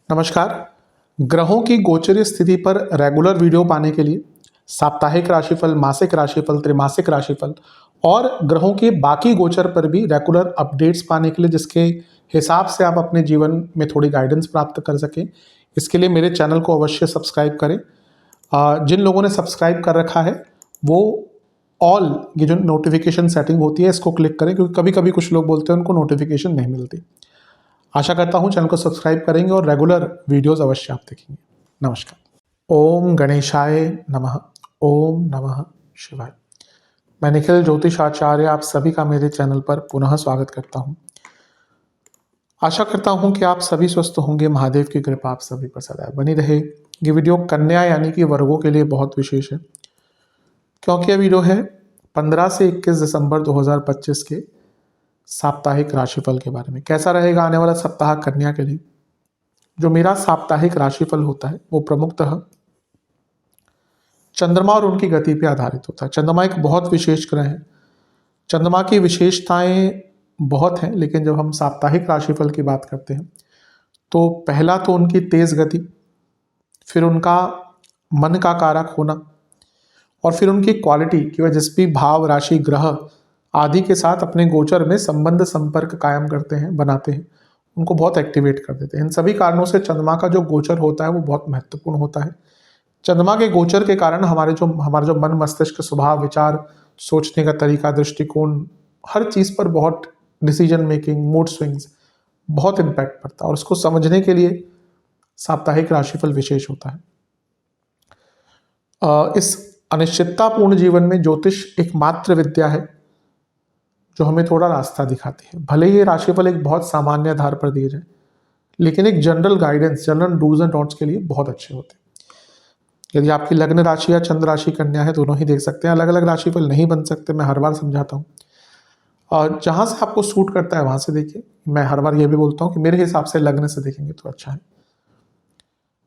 नमस्कार। ग्रहों की गोचरीय स्थिति पर रेगुलर वीडियो पाने के लिए साप्ताहिक राशिफल, मासिक राशिफल, त्रैमासिक राशिफल और ग्रहों के बाकी गोचर पर भी रेगुलर अपडेट्स पाने के लिए, जिसके हिसाब से आप अपने जीवन में थोड़ी गाइडेंस प्राप्त कर सकें, इसके लिए मेरे चैनल को अवश्य सब्सक्राइब करें। जिन लोगों ने सब्सक्राइब कर रखा है वो ऑल ये जो नोटिफिकेशन सेटिंग होती है इसको क्लिक करें, क्योंकि कभी कभी कुछ लोग बोलते हैं उनको नोटिफिकेशन नहीं मिलती। आशा करता हूँ चैनल को सब्सक्राइब करेंगे और रेगुलर वीडियोस अवश्य आप देखेंगे। नमस्कार। ओम गणेशाय नमः। ओम नमः शिवाय। मैं निखिल ज्योतिष आचार्य आप सभी का मेरे चैनल पर पुनः स्वागत करता हूँ। आशा करता हूँ कि आप सभी स्वस्थ होंगे। महादेव की कृपा आप सभी पर सदैव बनी रहे। ये वीडियो कन्या यानी कि वर्गों के लिए बहुत विशेष है, क्योंकि यह वीडियो है 15 से 21 दिसंबर 2025 के साप्ताहिक राशिफल के बारे में। कैसा रहेगा आने वाला सप्ताह कन्या के लिए। जो मेरा साप्ताहिक राशिफल होता है वो प्रमुखतः चंद्रमा और उनकी गति पे आधारित होता है। चंद्रमा एक बहुत विशेष ग्रह है। चंद्रमा की विशेषताएं बहुत हैं, लेकिन जब हम साप्ताहिक राशिफल की बात करते हैं तो पहला तो उनकी तेज गति, फिर उनका मन का कारक होना, और फिर उनकी क्वालिटी कि वह जिस भी भाव, राशि, ग्रह आदि के साथ अपने गोचर में संबंध संपर्क कायम करते हैं, बनाते हैं, उनको बहुत एक्टिवेट कर देते हैं। इन सभी कारणों से चंद्रमा का जो गोचर होता है वो बहुत महत्वपूर्ण होता है। चंद्रमा के गोचर के कारण हमारा जो मन, मस्तिष्क, स्वभाव, विचार, सोचने का तरीका, दृष्टिकोण, हर चीज़ पर बहुत डिसीजन मेकिंग, मूड स्विंग्स बहुत इम्पैक्ट पड़ता है, और उसको समझने के लिए साप्ताहिक राशिफल विशेष होता है। इस अनिश्चिततापूर्ण जीवन में ज्योतिष एकमात्र विद्या है जो हमें थोड़ा रास्ता दिखाती है। भले ही ये राशिफल एक बहुत सामान्य आधार पर दिए जाए, लेकिन एक general guidance, general dos and don'ts के लिए बहुत अच्छे होते हैं। यदि आपकी लग्न राशि या चंद्र राशि कन्या है, दोनों ही देख सकते हैं। अलग अलग राशिफल नहीं बन सकते, मैं हर बार समझाता हूँ। और जहाँ से आपको सूट करता है वहाँ से देखिए। मैं हर बार ये भी बोलता हूँ कि मेरे हिसाब से लग्न से देखेंगे तो अच्छा है।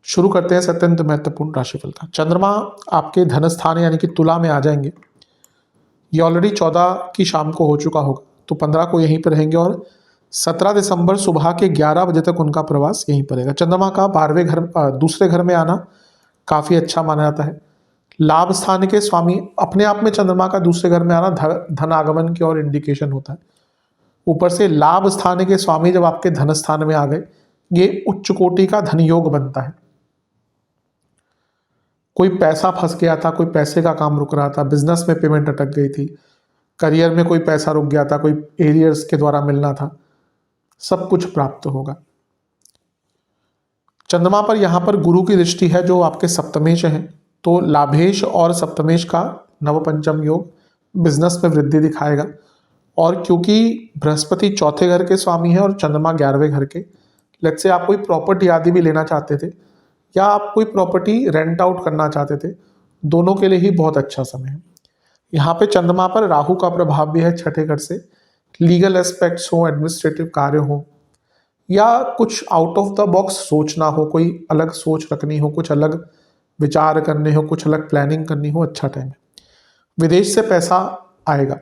शुरू करते हैं अत्यंत महत्वपूर्ण राशिफल का। चंद्रमा आपके धन स्थान यानी कि तुला में आ जाएंगे। ये ऑलरेडी 14 की शाम को हो चुका होगा, तो 15 को यहीं पर रहेंगे और 17 दिसंबर सुबह के 11 बजे तक उनका प्रवास यहीं पर रहेगा। चंद्रमा का 12वें घर, दूसरे घर में आना काफ़ी अच्छा माना जाता है। लाभ स्थान के स्वामी, अपने आप में चंद्रमा का दूसरे घर में आना धन आगमन की और इंडिकेशन होता है। ऊपर से लाभ स्थान के स्वामी जब आपके धन स्थान में आ गए, ये उच्च कोटि का धन योग बनता है। कोई पैसा फंस गया था, कोई पैसे का काम रुक रहा था, बिजनेस में पेमेंट अटक गई थी, करियर में कोई पैसा रुक गया था, कोई एरियर्स के द्वारा मिलना था, सब कुछ प्राप्त होगा। चंद्रमा पर यहाँ पर गुरु की दृष्टि है जो आपके सप्तमेश है, तो लाभेश और सप्तमेश का नवपंचम योग बिजनेस में वृद्धि दिखाएगा। और क्योंकि बृहस्पति चौथे घर के स्वामी है और चंद्रमा 11वें घर के, लेट्स से आप कोई प्रॉपर्टी आदि भी लेना चाहते थे या आप कोई प्रॉपर्टी रेंट आउट करना चाहते थे, दोनों के लिए ही बहुत अच्छा समय है। यहाँ पे चंद्रमा पर राहु का प्रभाव भी है छठे घर से। लीगल एस्पेक्ट्स हो, एडमिनिस्ट्रेटिव कार्य हो, या कुछ आउट ऑफ द बॉक्स सोचना हो, कोई अलग सोच रखनी हो, कुछ अलग विचार करने हो, कुछ अलग प्लानिंग करनी हो, अच्छा टाइम है। विदेश से पैसा आएगा,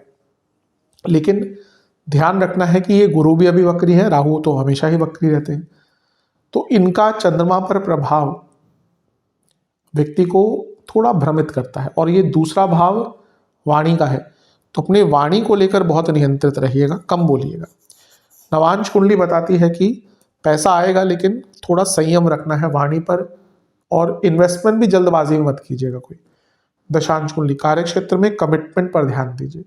लेकिन ध्यान रखना है कि ये गुरु भी अभी वक्री है, राहु तो हमेशा ही वक्री रहते हैं, तो इनका चंद्रमा पर प्रभाव व्यक्ति को थोड़ा भ्रमित करता है। और ये दूसरा भाव वाणी का है, तो अपने वाणी को लेकर बहुत नियंत्रित रहिएगा, कम बोलिएगा। नवांश कुंडली बताती है कि पैसा आएगा, लेकिन थोड़ा संयम रखना है वाणी पर, और इन्वेस्टमेंट भी जल्दबाजी में मत कीजिएगा कोई। दशांश कुंडली कार्य क्षेत्र में कमिटमेंट पर ध्यान दीजिए।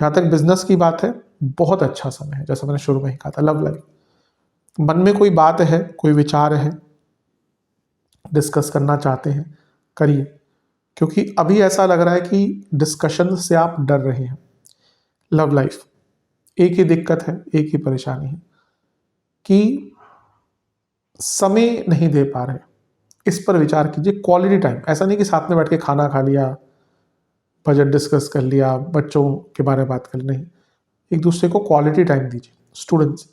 जहाँ तक बिजनेस की बात है, बहुत अच्छा समय है, जैसा मैंने शुरू में ही कहा था। लव लाइफ, मन में कोई बात है, कोई विचार है, डिस्कस करना चाहते हैं, करिए, क्योंकि अभी ऐसा लग रहा है कि डिस्कशन से आप डर रहे हैं। लव लाइफ, एक ही दिक्कत है, एक ही परेशानी है कि समय नहीं दे पा रहे। इस पर विचार कीजिए। क्वालिटी टाइम, ऐसा नहीं कि साथ में बैठ के खाना खा लिया, बजट डिस्कस कर लिया, बच्चों के बारे में बात कर ली, नहीं, एक दूसरे को क्वालिटी टाइम दीजिए। स्टूडेंट्स,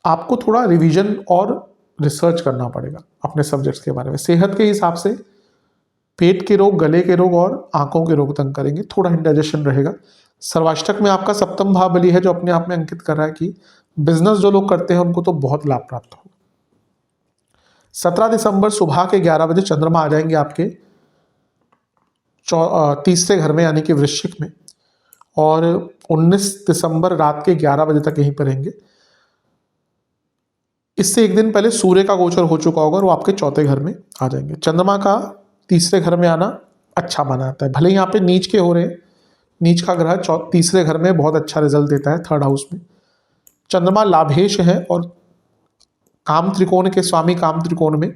आपको थोड़ा रिवीजन और रिसर्च करना पड़ेगा अपने सब्जेक्ट्स के बारे में। सेहत के हिसाब से पेट के रोग, गले के रोग और आंखों के रोग तंग करेंगे, थोड़ा इंडाइजेशन रहेगा। सर्वाष्टक में आपका सप्तम भाव बली है, जो अपने आप में अंकित कर रहा है कि बिजनेस जो लोग करते हैं उनको तो बहुत लाभ प्राप्त होगा। 17 दिसंबर सुबह के 11 बजे चंद्रमा आ जाएंगे आपके तीसरे घर में यानी कि वृश्चिक में, और 19 दिसंबर रात के 11 बजे तक यहीं पर रहेंगे। इससे एक दिन पहले सूर्य का गोचर हो चुका होगा और वो आपके चौथे घर में आ जाएंगे। चंद्रमा का तीसरे घर में आना अच्छा माना जाता है, भले ही यहाँ पे नीच के हो रहे हैं। नीच का ग्रह तीसरे घर में बहुत अच्छा रिजल्ट देता है, थर्ड हाउस में। चंद्रमा लाभेश है और काम त्रिकोण के स्वामी काम त्रिकोण में,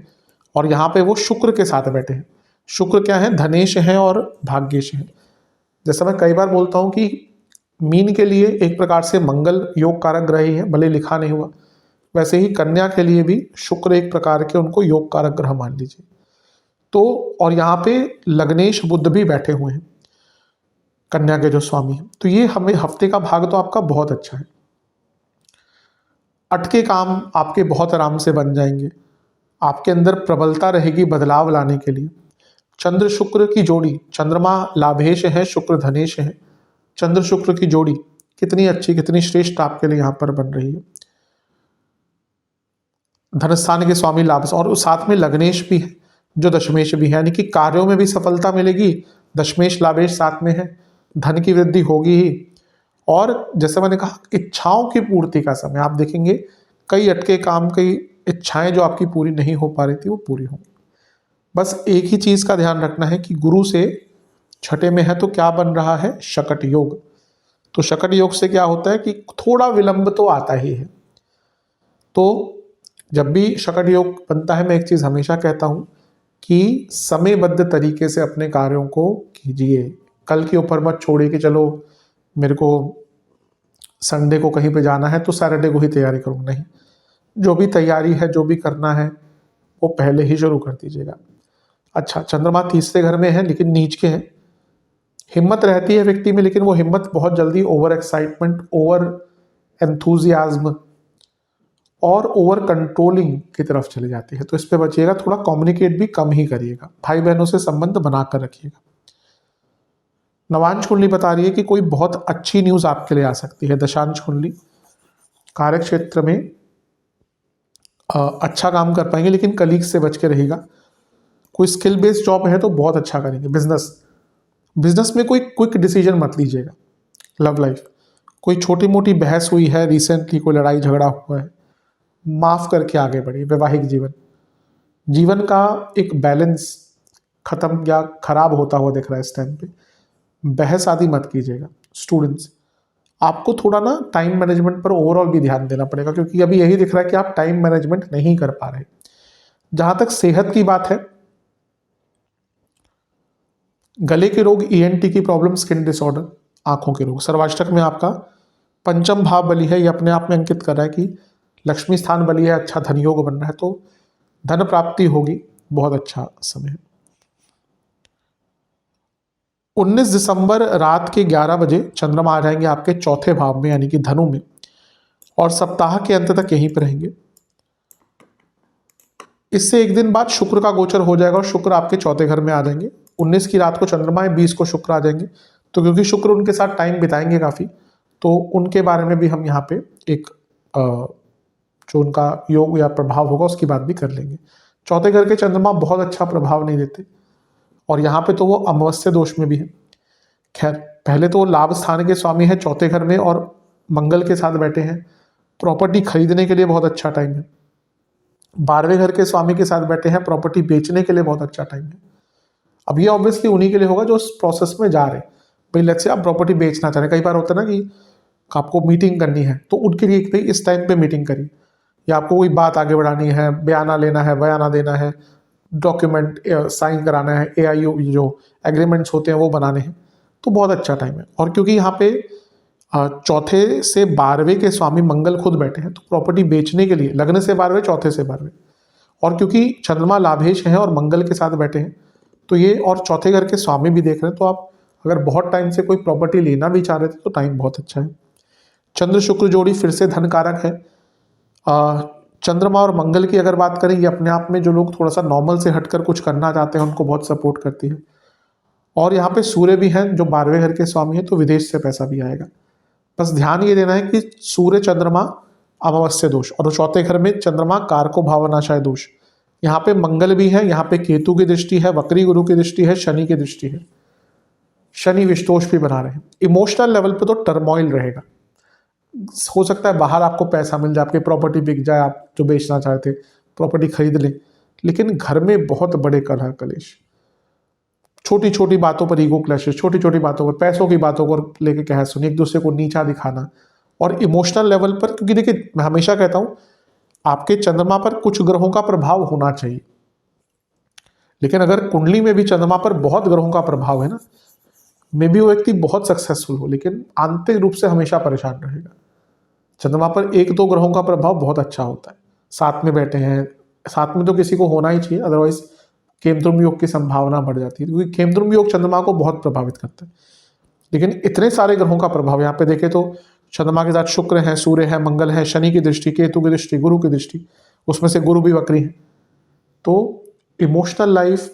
और यहाँ पे वो शुक्र के साथ बैठे हैं। शुक्र क्या है, धनेश है और भाग्येश है। जैसा मैं कई बार बोलता हूँ कि मीन के लिए एक प्रकार से मंगल योग कारक ग्रह ही है, भले लिखा नहीं हुआ, वैसे ही कन्या के लिए भी शुक्र एक प्रकार के उनको योग कारक ग्रह मान लीजिए। तो और यहाँ पे लग्नेश बुध भी बैठे हुए हैं कन्या के जो स्वामी हैं। तो ये हमें हफ्ते का भाग तो आपका बहुत अच्छा है। अटके काम आपके बहुत आराम से बन जाएंगे, आपके अंदर प्रबलता रहेगी बदलाव लाने के लिए। चंद्र शुक्र की जोड़ी, चंद्रमा लाभेश है, शुक्र धनेश है, चंद्र शुक्र की जोड़ी कितनी अच्छी कितनी श्रेष्ठ आपके लिए यहाँ पर बन रही है। धनस्थान के स्वामी लाभ, और साथ में लग्नेश भी है जो दशमेश भी है, यानी कि कार्यों में भी सफलता मिलेगी। दशमेश लाभेश साथ में है, धन की वृद्धि होगी ही। और जैसे मैंने कहा, इच्छाओं की पूर्ति का समय आप देखेंगे, कई अटके काम, कई इच्छाएं जो आपकी पूरी नहीं हो पा रही थी वो पूरी होंगी। बस एक ही चीज का ध्यान रखना है कि गुरु से छठे में है तो क्या बन रहा है, शकट योग। तो शकट योग से क्या होता है कि थोड़ा विलंब तो आता ही है। तो जब भी शकट योग बनता है, मैं एक चीज हमेशा कहता हूं कि समयबद्ध तरीके से अपने कार्यों को कीजिए। कल के ऊपर मत छोड़िए कि चलो मेरे को संडे को कहीं पे जाना है तो सैटरडे को ही तैयारी करूँ, नहीं। जो भी तैयारी है, जो भी करना है, वो पहले ही शुरू कर दीजिएगा। अच्छा, चंद्रमा तीसरे घर में है लेकिन नीच के है। हिम्मत रहती है व्यक्ति में, लेकिन वो हिम्मत बहुत जल्दी ओवर एक्साइटमेंट, ओवर एंथुजियाज्म और ओवर कंट्रोलिंग की तरफ चली जाती है। तो इस पे बचिएगा, थोड़ा कम्युनिकेट भी कम ही करिएगा, भाई बहनों से संबंध बनाकर रखिएगा। नवांश कुंडली बता रही है कि कोई बहुत अच्छी न्यूज आपके लिए आ सकती है। दशांश कुंडली कार्य क्षेत्र में अच्छा काम कर पाएंगे, लेकिन कलीग से बच के रहेगा। कोई स्किल बेस्ड जॉब है तो बहुत अच्छा करेंगे। बिजनेस में कोई क्विक डिसीजन मत लीजिएगा। लव लाइफ, कोई छोटी मोटी बहस हुई है रिसेंटली, कोई लड़ाई झगड़ा हुआ है, माफ करके आगे बढ़िए। वैवाहिक जीवन का एक बैलेंस खत्म या खराब होता हुआ दिख रहा है इस टाइम पे। बहस आदि मत कीजिएगा। स्टूडेंट्स, आपको थोड़ा ना टाइम मैनेजमेंट पर ओवरऑल भी ध्यान देना पड़ेगा, क्योंकि अभी यही दिख रहा है कि आप टाइम मैनेजमेंट नहीं कर पा रहे। जहां तक सेहत की बात है, गले के रोग, ईएनटी की प्रॉब्लम, स्किन डिसऑर्डर, आंखों के रोग। सर्वाष्टक में आपका पंचम भाव बली है, ये अपने आप में अंकित कर रहा है कि लक्ष्मी स्थान बली है, अच्छा धन योग बन रहा है, तो धन प्राप्ति होगी, बहुत अच्छा समय है। 19 दिसंबर रात के 11 बजे चंद्रमा आ जाएंगे आपके चौथे भाव में यानी कि धनु में, और सप्ताह के अंत तक यहीं पर रहेंगे। इससे एक दिन बाद शुक्र का गोचर हो जाएगा और शुक्र आपके चौथे घर में आ जाएंगे। 19 की रात को चंद्रमा है, 20 को शुक्र आ जाएंगे। तो क्योंकि शुक्र उनके साथ टाइम बिताएंगे काफी, तो उनके बारे में भी हम यहाँ पे एक जो उनका योग या प्रभाव होगा उसकी बात भी कर लेंगे। चौथे घर के चंद्रमा बहुत अच्छा प्रभाव नहीं देते, और यहाँ पे तो वो अमावस्या दोष में भी है। खैर, पहले तो वो लाभ स्थान के स्वामी है चौथे घर में और मंगल के साथ बैठे हैं। प्रॉपर्टी खरीदने के लिए बहुत अच्छा टाइम है। 12वें घर के स्वामी के साथ बैठे हैं, प्रॉपर्टी बेचने के लिए बहुत अच्छा टाइम है। अब ये ऑब्वियसली उन्हीं के लिए होगा जो उस प्रोसेस में जा रहे हैं। भाई लेट्स से आप प्रॉपर्टी बेचना चाह रहे हैं, कई बार होता है ना कि आपको मीटिंग करनी है, तो उनके लिए भाई इस टाइम पे मीटिंग करिए, या आपको कोई बात आगे बढ़ानी है, बयाना लेना है, बयाना देना है, डॉक्यूमेंट साइन कराना है, AIO जो एग्रीमेंट्स होते हैं वो बनाने हैं, तो बहुत अच्छा टाइम है। और क्योंकि यहाँ पे चौथे से 12वें के स्वामी मंगल खुद बैठे हैं, तो प्रॉपर्टी बेचने के लिए लग्न से 12वें, चौथे से 12वें, और क्योंकि चंद्रमा लाभेश है और मंगल के साथ बैठे हैं, तो ये और चौथे घर के स्वामी भी देख रहे हैं, तो आप अगर बहुत टाइम से कोई प्रॉपर्टी लेना भी चाह रहे थे तो टाइम बहुत अच्छा है। चंद्र शुक्र जोड़ी फिर से धन कारक है। चंद्रमा और मंगल की अगर बात करें, ये अपने आप में जो लोग थोड़ा सा नॉर्मल से हटकर कुछ करना चाहते हैं उनको बहुत सपोर्ट करती है। और यहाँ पे सूर्य भी हैं जो 12वें घर के स्वामी हैं, तो विदेश से पैसा भी आएगा। बस ध्यान ये देना है कि सूर्य चंद्रमा अमावस्या दोष, और चौथे घर में चंद्रमा कारको भावनाशय दोष। यहाँ पे मंगल भी है, यहाँ पे केतु की दृष्टि है, वक्री गुरु की दृष्टि है, शनि की दृष्टि है, शनि विषदोष भी बना रहे हैं। इमोशनल लेवल पे तो टर्मोइल रहेगा। हो सकता है बाहर आपको पैसा मिल जाए, आपकी प्रॉपर्टी बिक जाए, आप जो बेचना चाहते प्रॉपर्टी खरीद लें, लेकिन घर में बहुत बड़े कलह कलेश, छोटी छोटी बातों पर ईगो क्लैशेस, छोटी छोटी बातों पर, पैसों की बातों को लेके कह सुनी, एक दूसरे को नीचा दिखाना, और इमोशनल लेवल पर, क्योंकि देखिए मैं हमेशा कहता हूं आपके चंद्रमा पर कुछ ग्रहों का प्रभाव होना चाहिए, लेकिन अगर कुंडली में भी चंद्रमा पर बहुत ग्रहों का प्रभाव है ना, मे बी वो व्यक्ति बहुत सक्सेसफुल हो, लेकिन आंतरिक रूप से हमेशा परेशान रहेगा। चंद्रमा पर एक दो ग्रहों का प्रभाव बहुत अच्छा होता है, साथ में बैठे हैं, साथ में तो किसी को होना ही चाहिए, अदरवाइज केमद्रुम योग की संभावना बढ़ जाती है, क्योंकि केमद्रुम योग चंद्रमा को बहुत प्रभावित करता है। लेकिन इतने सारे ग्रहों का प्रभाव यहाँ पे देखें तो चंद्रमा के साथ शुक्र है, सूर्य है, मंगल है, शनि की दृष्टि, केतु की दृष्टि, गुरु की दृष्टि, उसमें से गुरु भी वक्री है, तो इमोशनल लाइफ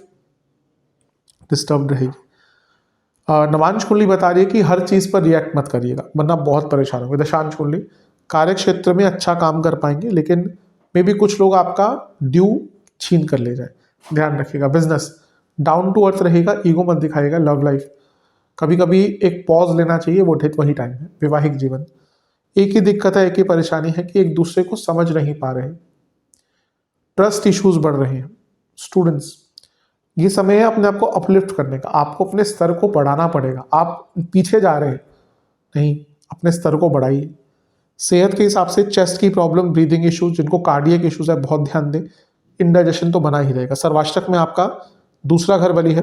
डिस्टर्ब रहेगी। नवांश कुंडली बता रही है कि हर चीज पर रिएक्ट मत करिएगा, वरना बहुत परेशान होंगे। दशांश कुंडली कार्य क्षेत्र में अच्छा काम कर पाएंगे, लेकिन मे भी कुछ लोग आपका ड्यू छीन कर ले जाए, ध्यान रखिएगा। बिजनेस डाउन टू अर्थ रहेगा, ईगो मत दिखाएगा। लव लाइफ कभी कभी एक पॉज लेना चाहिए, वो वही टाइम है। वैवाहिक जीवन एक ही दिक्कत है, एक ही परेशानी है कि एक दूसरे को समझ नहीं पा रहे, ट्रस्ट इश्यूज बढ़ रहे हैं। स्टूडेंट्स, ये समय है अपने आप को अपलिफ्ट करने का, आपको अपने स्तर को बढ़ाना पड़ेगा। आप पीछे जा रहे हैं, नहीं, अपने स्तर को बढ़ाइए। सेहत के हिसाब से चेस्ट की प्रॉब्लम, ब्रीदिंग इश्यूज, जिनको कार्डियक इश्यूज है बहुत ध्यान दें। इंडाइजेशन तो बना ही रहेगा। सर्वाष्टक में आपका दूसरा घर बली है,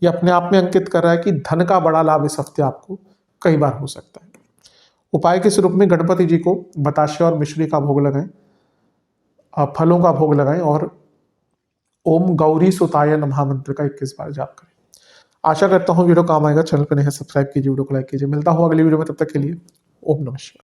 ये अपने आप में अंकित कर रहा है कि धन का बड़ा लाभ इस हफ्ते आपको कई बार हो सकता है। उपाय के स्वरूप में गणपति जी को बताशे और मिश्री का भोग लगाएं, फलों का भोग लगाएं, और ओम गौरी सुताय नमः मंत्र का 21 बार जाप करें। आशा करता हूँ वीडियो काम आएगा। चैनल पर नहीं है सब्सक्राइब कीजिए, वीडियो को लाइक कीजिए। मिलता हूँ अगली वीडियो में, तब तक के लिए ओम नमः शिवाय।